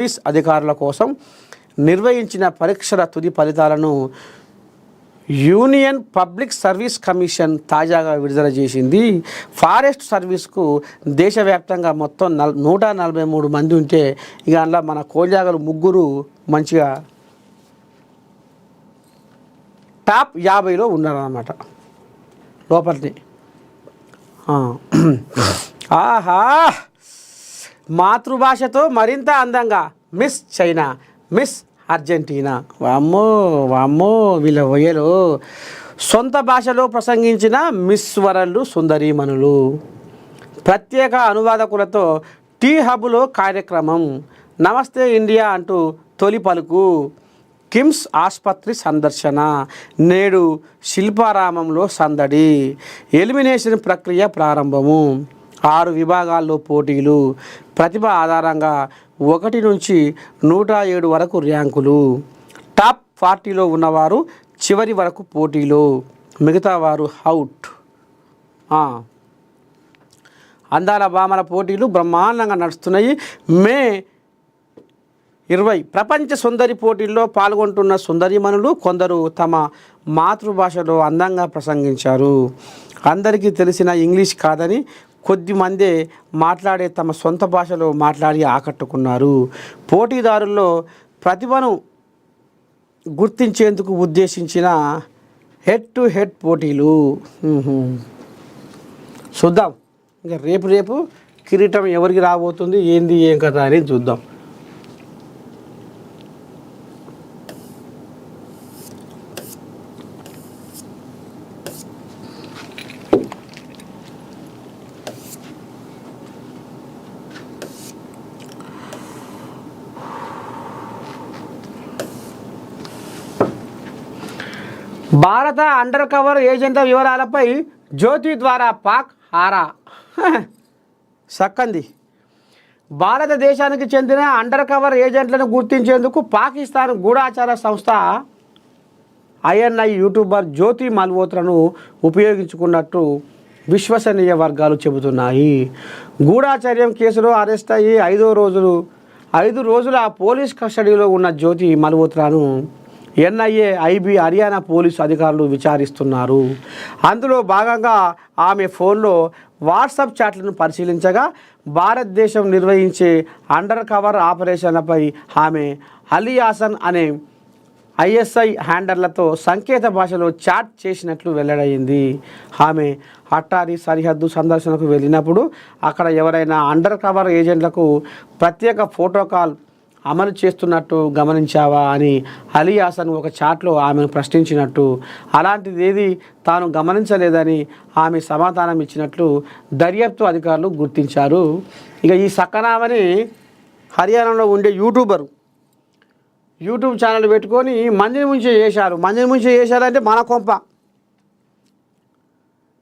Police అధికారుల కోసం నిర్వహించిన పరీక్షల తుది ఫలితాలను యూనియన్ పబ్లిక్ సర్వీస్ కమిషన్ తాజాగా విడుదల చేసింది. ఫారెస్ట్ సర్వీస్కు దేశవ్యాప్తంగా మొత్తం 143 మంది ఉంటే ఇక అందులో మన కోజాగలు 3 మంచిగా టాప్ 50లో ఉన్నారన్నమాట లోపలిని. ఆహా, మాతృభాషతో మరింత అందంగా మిస్ చైనా, మిస్ అర్జెంటీనా. వామ్మో వామ్మో వీళ్ళ వయ్యలు. సొంత భాషలో ప్రసంగించిన మిస్ వరల్డ్ సుందరీమణులు. ప్రత్యేక అనువాదకులతో టీ హబ్లో కార్యక్రమం. నమస్తే ఇండియా అంటూ తొలి పలుకు. కిమ్స్ ఆసుపత్రి సందర్శన. నేడు శిల్పారామంలో సందడి. ఎలిమినేషన్ ప్రక్రియ ప్రారంభము. 6 విభాగాల్లో పోటీలు. ప్రతిభ ఆధారంగా 1 నుంచి 107 వరకు ర్యాంకులు. టాప్ 40లో ఉన్నవారు చివరి వరకు పోటీలు, మిగతా వారు అవుట్. అందాల భామల పోటీలు బ్రహ్మాండంగా నడుస్తున్నాయి. మే 20 ప్రపంచ సుందరి పోటీల్లో పాల్గొంటున్న సుందరిమణులు కొందరు తమ మాతృభాషలో అందంగా ప్రసంగించారు. అందరికీ తెలిసిన ఇంగ్లీష్ కాదని కొద్దిమందే మాట్లాడే తమ సొంత భాషలో మాట్లాడి ఆకట్టుకున్నారు. పోటీదారుల్లో ప్రతిభను గుర్తించేందుకు ఉద్దేశించిన హెడ్ టు హెడ్ పోటీలు. చూద్దాం ఇంకా రేపు కిరీటం ఎవరికి రాబోతుంది, ఏంది ఏం కదా అని చూద్దాం. భారత అండర్ కవర్ ఏజెంట్ల వివరాలపై జ్యోతి ద్వారా పాక్ హారా. సక్కంది. భారతదేశానికి చెందిన అండర్ కవర్ ఏజెంట్లను గుర్తించేందుకు పాకిస్తాన్ గూఢాచార సంస్థ INI యూట్యూబర్ జ్యోతి మల్హోత్రాను ఉపయోగించుకున్నట్టు విశ్వసనీయ వర్గాలు చెబుతున్నాయి. గూఢాచర్యం కేసులో అరెస్ట్ అయ్యి 5 రోజుల పోలీస్ కస్టడీలో ఉన్న జ్యోతి మల్హోత్రాను NIA, IB, హర్యానా పోలీసు అధికారులు విచారిస్తున్నారు. అందులో భాగంగా ఆమె ఫోన్లో వాట్సాప్ చాట్లను పరిశీలించగా భారతదేశం నిర్వహించే అండర్ కవర్ ఆపరేషన్లపై ఆమె అలీ హాసన్ అనే ISI హ్యాండర్లతో సంకేత భాషలో చాట్ చేసినట్లు వెల్లడైంది. ఆమె అట్టారీ సరిహద్దు సందర్శనకు వెళ్ళినప్పుడు అక్కడ ఎవరైనా అండర్ కవర్ ఏజెంట్లకు ప్రత్యేక ప్రోటోకాల్ అమలు చేస్తున్నట్టు గమనించావా అని అలీ హాసన్ ఒక చాట్లో ఆమెను ప్రశ్నించినట్టు, అలాంటిది ఏది తాను గమనించలేదని ఆమె సమాధానం ఇచ్చినట్లు దర్యాప్తు అధికారులు గుర్తించారు. ఇక ఈ సక్కనామని హర్యానాలో ఉండే యూట్యూబ్ ఛానల్ పెట్టుకొని మందిని ముంచే చేశారంటే మన కొంప.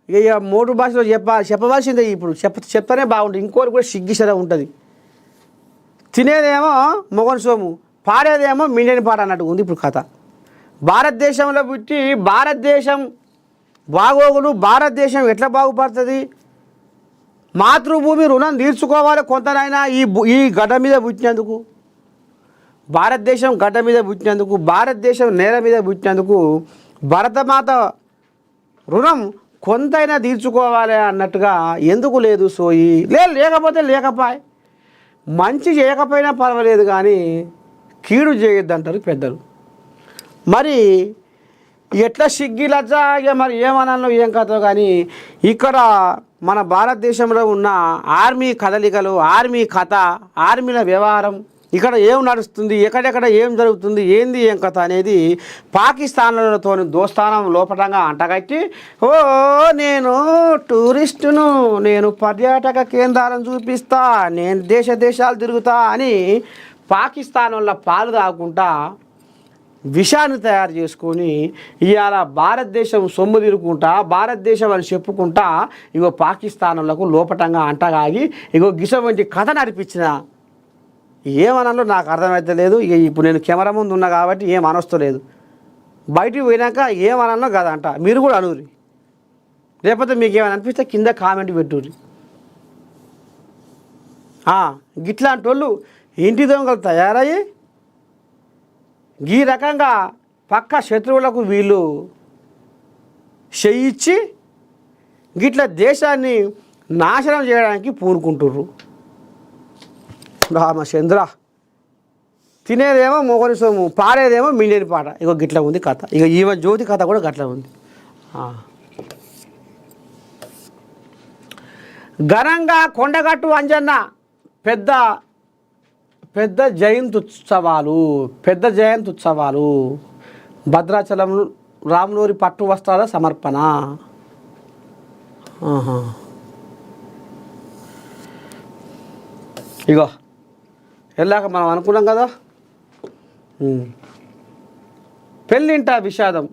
ఇక 3 భాషలో చెప్పవలసిందే. ఇప్పుడు చెప్తానే బాగుంటుంది. ఇంకోటి కూడా సిగ్గిసరే ఉంటుంది. తినేదేమో మొగన్ సోము, పాడేదేమో మిండని పాట అన్నట్టు ఉంది ఇప్పుడు కథ. భారతదేశంలో పుట్టి భారతదేశం బాగోగులు, భారతదేశం ఎట్లా బాగుపడుతుంది? మాతృభూమి రుణం తీర్చుకోవాలి కొంతనైనా ఈ గడ్డ మీద పుట్టినందుకు, భారతదేశం గడ్డ మీద పుట్టినందుకు, భారతదేశం నేల మీద పుట్టినందుకు భరతమాత రుణం కొంతైనా తీర్చుకోవాలి అన్నట్టుగా ఎందుకు లేదు సోయి? లేకపోతే లేకపాయ్. మంచి చేయకపోయినా పర్వాలేదు కానీ కీడు చేయొద్దంటారు పెద్దలు. మరి ఎట్లా సిగ్గి లజ్జ ఇక మరి ఏమనాలో ఏం కథో కానీ ఇక్కడ మన భారతదేశంలో ఉన్న ఆర్మీ కదలికలు, ఆర్మీ కథ, ఆర్మీల వ్యవహారం, ఇక్కడ ఏం నడుస్తుంది, ఎక్కడెక్కడ ఏం జరుగుతుంది, ఏంది ఏం కథ అనేది పాకిస్తాన్లతో దోస్తానం లోపటంగా అంటగట్టి, నేను టూరిస్టును, నేను పర్యాటక కేంద్రాలను చూపిస్తా, నేను దేశాలు తిరుగుతా అని పాకిస్తాన్ వాళ్ళ పాలు తాగుకుంటా విషాన్ని తయారు చేసుకొని ఇవాళ భారతదేశం సొమ్ము తిరుగుకుంటా, భారతదేశం అని చెప్పుకుంటా ఇగో పాకిస్తాన్ వాళ్ళకు లోపటంగా అంటగాగి ఇగో గిస వంటి కథ నడిపించిన ఏమనాలో నాకు అర్థమైతే లేదు. ఇక ఇప్పుడు నేను కెమెరా ముందు ఉన్నా కాబట్టి ఏం అనొస్తలేదు. బయటికి పోయినాక ఏమనాలో కదంట. మీరు కూడా అనురి. లేకపోతే మీకు ఏమైనా అనిపిస్తే కింద కామెంట్ పెట్టుర్రి. గిట్లాంటి వాళ్ళు ఇంటి దొంగలు తయారయ్యి ఈ రకంగా పక్క శత్రువులకు వీళ్ళు చేయించి గిట్ల దేశాన్ని నాశనం చేయడానికి పూనుకుంటుర్రు. రామచంద్ర తినేదేమో మొగని సొమ్ము, పాడేదేమో మిండేని పాట. ఇక గిట్ల ఉంది కథ. ఇక ఈమె జ్యోతి కథ కూడా గట్ల ఉంది. ఘనంగా కొండగట్టు అంజన్న పెద్ద పెద్ద జయంతి ఉత్సవాలు భద్రాచలం రాములూరి పట్టు వస్త్రాల సమర్పణ. ఇగో వెళ్ళాక మనం అనుకున్నాం కదా, పెళ్ళింట విషాదం